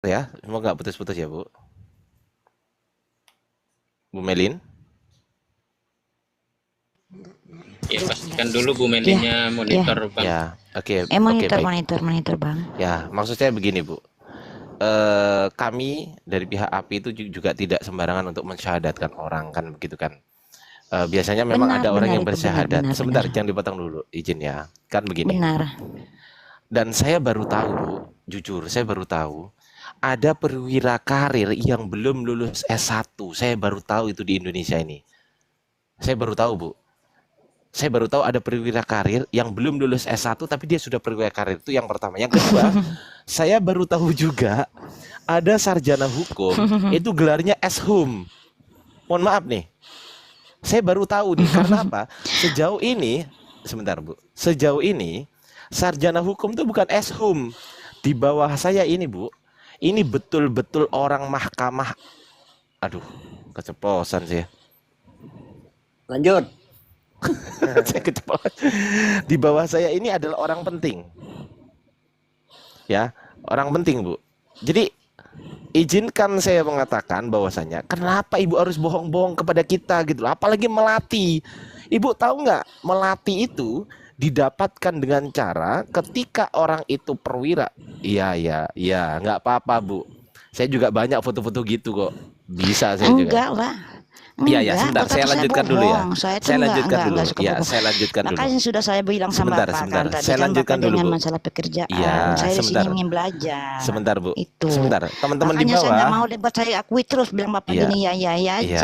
Ya, semoga nggak putus-putus ya, Bu. Bu Melin. Ya, pastikan dulu Bu Iya, Melinnya iya. monitor Bang. Ya, oke, oke, Monitor, baik. monitor, Bang. Ya, maksud saya begini, Bu. Kami dari pihak API itu juga tidak sembarangan untuk mensyahadatkan orang, kan begitu kan. Biasanya memang Benar, ada orang benar yang itu, benar, bersyahadat. benar, Sebentar, benar. jangan dipotong dulu, izin ya. Kan begini. Benar. Dan saya baru tahu, Bu, jujur, saya baru tahu ada perwira karir yang belum lulus S1. Saya baru tahu itu di Indonesia ini. Saya baru tahu, Bu. Saya baru tahu ada perwira karir yang belum lulus S1 tapi dia sudah perwira karir, itu yang pertama. Yang kedua, saya baru tahu juga ada sarjana hukum itu gelarnya S-Hum. Mohon maaf nih. Saya baru tahu nih karena apa? Sejauh ini, sebentar Bu. Sejauh ini sarjana hukum itu bukan S-Hum. Di bawah saya ini, Bu. Ini betul-betul orang mahkamah. Aduh, keceplosan sih. Lanjut. Saya keceplosan. Di bawah saya ini adalah orang penting. Ya, orang penting, Bu. Jadi izinkan saya mengatakan bahwasanya kenapa ibu harus bohong-bohong kepada kita gitu loh, apalagi melati. Ibu tahu nggak, melati itu didapatkan dengan cara ketika orang itu perwira. Iya, iya, iya, nggak apa-apa, Bu. Saya juga banyak foto-foto gitu kok. Bisa saya juga. Enggak, Pak. Iya, ya, Enggak, sebentar. bukan Saya saya lanjutkan dulu ya. bohong. Saya tuh Saya enggak, lanjutkan dulu. suka Ya, bohong. saya lanjutkan dulu. Makanya sudah saya bilang sama Sebentar, Bapak sebentar. kan tadi Saya kan lanjutkan Bapak dulu, dengan Bu. masalah pekerjaan. Iya, Saya di sini sebentar. ingin belajar. Sebentar, Bu. Itu. Sebentar. Teman-teman di Makanya saya bawah. enggak mau debat, saya akui terus bilang Bapak Iya. gini ya Iya. aja.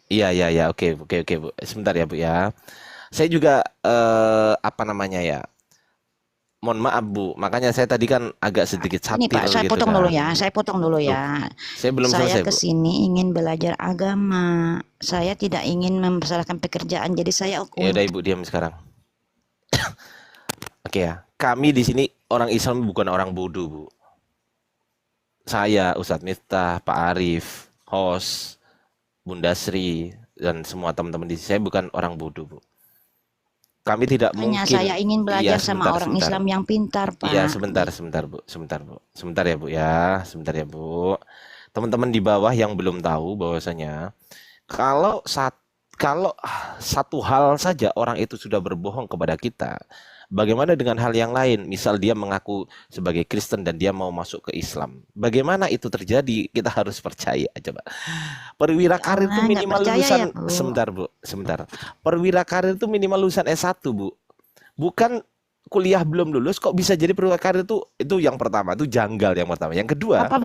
Iya, iya, iya. Oke, oke, oke, Bu. Sebentar ya, Bu ya. Saya juga apa namanya ya? Mohon maaf, Bu. Makanya saya tadi kan agak sedikit Ini satir Pak, saya gitu potong kan. dulu ya. Saya potong dulu Loh, ya. saya belum Saya selesai, Bu. ke sini ingin belajar agama. Saya tidak ingin mempersalahkan pekerjaan. Jadi saya Ya udah, Ibu diam sekarang. Oke ya. Kami di sini orang Islam bukan orang bodoh, Bu. Saya, Ustadz Miftah, Pak Arif, host, Bunda Sri, dan semua teman-teman di sini, saya bukan orang bodoh, Bu. Kami tidak Hanya mungkin. saya ingin Iya, belajar sama sebentar, orang sebentar. Islam yang pintar, Pak. Iya, sebentar, sebentar, Bu. Sebentar, Bu. Sebentar ya, Bu ya. Sebentar ya, Bu. Teman-teman di bawah yang belum tahu bahwasanya kalau satu hal saja orang itu sudah berbohong kepada kita, bagaimana dengan hal yang lain? Misal dia mengaku sebagai Kristen dan dia mau masuk ke Islam. Bagaimana itu terjadi? Kita harus percaya. Coba. Perwira karir itu Nggak minimal percaya lulusan, ya, Bu. sebentar, Bu. Sebentar. Perwira karir itu minimal lulusan S1, Bu. Bukan kuliah belum lulus kok bisa jadi perwira karir, itu yang pertama, itu janggal yang pertama. Yang kedua, Bapak